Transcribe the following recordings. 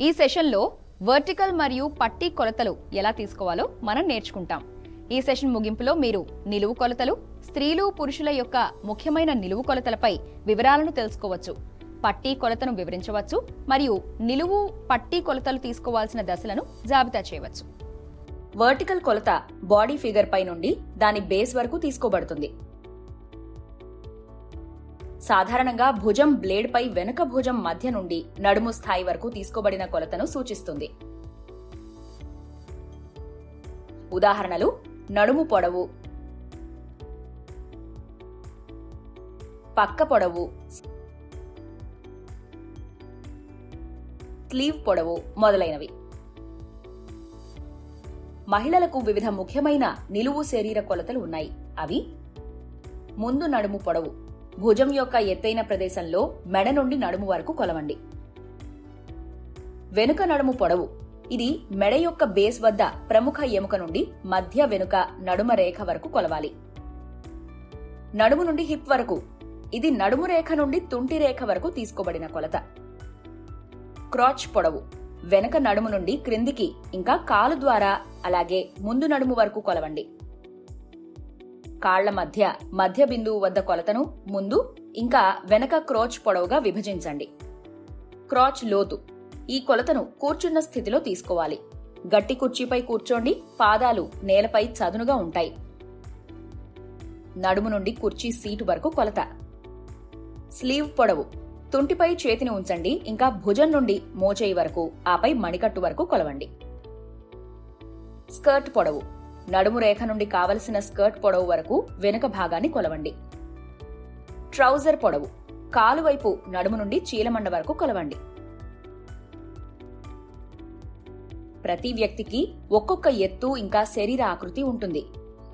ఈ సెషన్లో వర్టికల్ మరియు పట్టీ కొలతలు ఎలా తీసుకోవాలో మనం నేర్చుకుంటాం. ఈ సెషన్ ముగింపులో మీరు నిలువు కొలతలు, స్త్రీలు పురుషుల యొక్క ముఖ్యమైన నిలువు కొలతలపై వివరాలను తెలుసుకోవచ్చు. పట్టీ కొలతను వివరించవచ్చు మరియు నిలువు పట్టీ కొలతలు తీసుకోవాల్సిన దశలను జాబితా చేయవచ్చు. వర్టికల్ కొలత బాడీ ఫిగర్ పై నుండి దాని బేస్ వరకు తీసుకోబడుతుంది. సాధారణంగా భుజం బ్లేడ్ పై వెనుక భుజం మధ్య నుండి నడుము స్థాయి వరకు తీసుకోబడిన కొలతను సూచిస్తుంది. ఉదాహరణలు: నడుము పొడవు, పక్క పొడవు, స్లీవ్ పొడవు మొదలైనవి. మహిళలకు వివిధ ముఖ్యమైన నిలువు శరీర కొలతలు ఉన్నాయి. అవి: ముందు నడుము పొడవు, భుజం యొక్క ఎత్తైన ప్రదేశంలో మెడ నుండి నడుము వరకు కొలవండి. వెనుక నడుము పొడవు, ఇది మెడ యొక్క బేస్ వద్ద ప్రముఖ ఎముక నుండి మధ్య వెనుక నడుమ రేఖ వరకు కొలవాలి. నడుము నుండి హిప్ వరకు, ఇది నడుము రేఖ నుండి తుంటి రేఖ వరకు తీసుకోబడిన కొలత. క్రాచ్ పొడవు, వెనక నడుము నుండి క్రిందికి ఇంకా కాలు ద్వారా అలాగే ముందు నడుము వరకు కొలవండి. కాళ్ల మధ్య బిందువు వద్ద కొలతను ముందు ఇంకా వెనక క్రోచ్ పొడవుగా విభజించండి. క్రాచ్ లోతు, ఈ కొలతను కూర్చున్న స్థితిలో తీసుకోవాలి. గట్టి కుర్చీపై కూర్చోండి, పాదాలు నేలపై చదునుగా ఉంటాయి. నడుము నుండి కుర్చీ సీటు వరకు కొలత. స్లీవ్ పొడవు, తుంటిపై చేతిని ఉంచండి ఇంకా భుజం నుండి మోచేయి వరకు, ఆపై మణికట్టు వరకు కొలవండి. స్కర్ట్ పొడవు, నడుము రేఖ నుండి కావలసిన స్కర్ట్ పొడవు వరకు వెనుక భాగాన్ని కొలవండి. ట్రౌజర్ పొడవు, కాలు వైపు నడుము నుండి చీలమండ వరకు కొలవండి. ప్రతి వ్యక్తికి ఒక్కొక్క ఎత్తు ఇంకా శరీర ఆకృతి ఉంటుంది.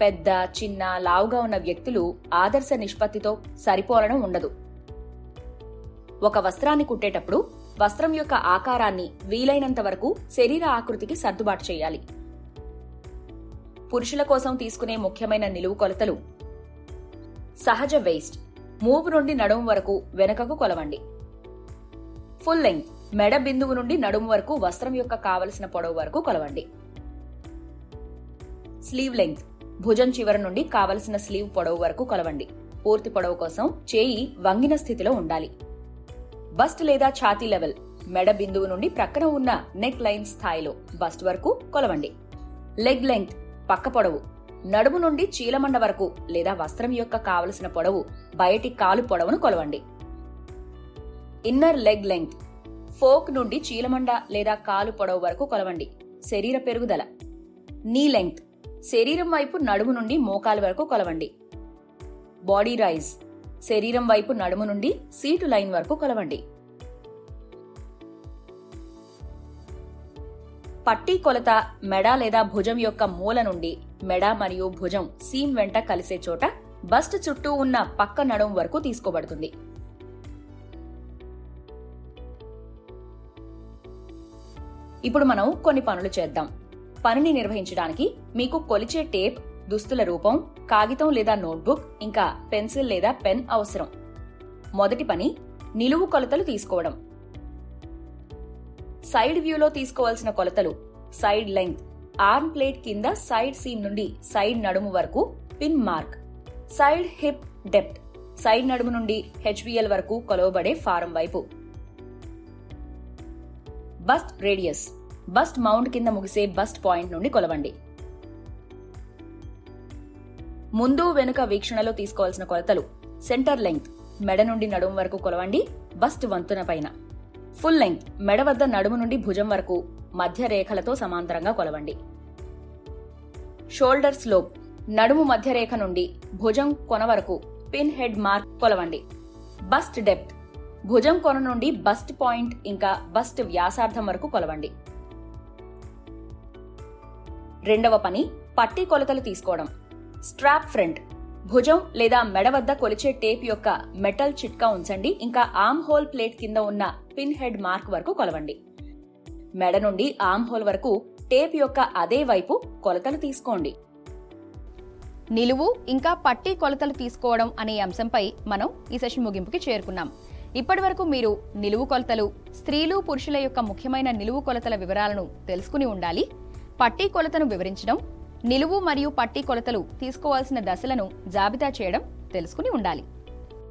పెద్ద, చిన్న, లావుగా ఉన్న వ్యక్తులు ఆదర్శ నిష్పత్తితో సరిపోలడం ఉండదు. ఒక వస్త్రాన్ని కుట్టేటప్పుడు వస్త్రం యొక్క ఆకారాన్ని వీలైనంత వరకు శరీర ఆకృతికి సర్దుబాటు చేయాలి. పురుషుల కోసం తీసుకునే ముఖ్యమైన నిలువు కొలతలు: సహజ వేస్ట్, మూపు నుండి నడుము వరకు వెనుకకు కొలవండి. ఫుల్ లెంగ్త్, మెడ బిందువు నుండి నడుము వరకు వస్త్రం యొక్క కావలసిన పొడవు వరకు కొలవండి. స్లీవ్ లెంగ్త్, భుజం చివరి నుండి కావలసిన స్లీవ్ పొడవు వరకు కొలవండి. పూర్తి పొడవు కోసం చేయి వంగిన స్థితిలో ఉండాలి. బస్ట్ లేదా ఛాతీ లెవెల్, మెడ బిందువు నుండి ప్రక్కన ఉన్న నెక్ లైన్ స్థాయిలో బస్ట్ వరకు కొలవండి. లెగ్ లెంగ్త్, పక్క పొడవు, నడుము నుండి చీలమండ వరకు లేదా వస్త్రం యొక్క కావలసిన పొడవు బయటి కాలు పొడవును కొలవండి. ఇన్నర్ లెగ్ లెంగ్త్, ఫోక్ నుండి చీలమండ లేదా కాలు పొడవు వరకు కొలవండి. శరీర పెరుగుదల. నీ లెంగ్త్, శరీరం వైపు నడుము నుండి మోకాలు వరకు కొలవండి. బాడీ రైజ్, శరీరం వైపు నడుము నుండి సీటు లైన్ వరకు కొలవండి. పట్టీ కొలత మెడ లేదా భుజం యొక్క మూల నుండి మెడ మరియు భుజం సీమ్ వెంట కలిసే చోట బస్ట్ చుట్టూ ఉన్న పక్క నడుము వరకు తీసుకోబడుతుంది. ఇప్పుడు మనం కొన్ని పనులు చేద్దాం. పనిని నిర్వహించడానికి మీకు కొలిచే టేప్, దుస్తుల రూపం, కాగితం లేదా నోట్బుక్ ఇంకా పెన్సిల్ లేదా పెన్ అవసరం. మొదటి పని నిలువు కొలతలు తీసుకోవడం. సైడ్ వ్యూలో తీసుకోవాల్సిన కొలతలు: సైడ్ లెంగ్త్, ఆర్మ్ ప్లేట్ కింద సైడ్ సీమ్ నుండి సైడ్ నడుము వరకు pin mark. Side hip depth, side నడుము నుండి హెచ్బిఎల్ వరకు కొలవబడే ఫారం వైపు. బస్ట్ రేడియస్, బస్ట్ మౌంట్ కింద ముగిసే బస్ట్ పాయింట్ నుండి కొలవండి. ముందు వెనుక వీక్షణలో తీసుకోవాల్సిన కొలతలు: సెంటర్ లెంగ్త్, మెడ నుండి నడుము వరకు కొలవండి బస్ట్ వంతున పైన. ఫుల్ లెంగ్త్, మెడ వద్ద నడుము నుండి భుజం వరకు మధ్య రేఖలతో సమాంతరంగా కొలవండి. షోల్డర్ స్లోప్, నడుము మధ్య రేఖ నుండి భుజం కొన వరకు పిన్ హెడ్ మార్క్ కొలవండి. బస్ట్ డెప్త్, భుజం కొన నుండి బస్ట్ పాయింట్ ఇంకా బస్ట్ వ్యాసార్థం వరకు కొలవండి. రెండవ పని పట్టీ కొలతలు తీసుకోవడం. స్ట్రాప్ ఫ్రంట్, భుజం లేదా మెడ వద్ద కొలిచే టేప్ యొక్క మెటల్ చిట్కా ఉంచండి ఇంకా ఆర్మ్ హోల్ ప్లేట్ కింద ఉన్న పిన్ హెడ్ మార్క్ వరకు కొలవండి. మెడ నుండి ఆర్మ్ హోల్ వరకు టేప్ యొక్క అదే వైపు కొలతలు తీసుకోండి. నిలువు ఇంకా పట్టీ కొలతలు తీసుకోవడం అనే అంశంపై మనం ఈ సెషన్ ముగింపుకి చేరుకున్నాం. ఇప్పటివరకు మీరు నిలువు కొలతలు, స్త్రీలు పురుషుల యొక్క ముఖ్యమైన నిలువు కొలతల వివరాలను తెలుసుకుని ఉండాలి. పట్టీ కొలతను వివరించడం, నిలువు మరియు పట్టీ కొలతలు తీసుకోవాల్సిన దశలను జాబితా చేయడం తెలుసుకుని ఉండాలి.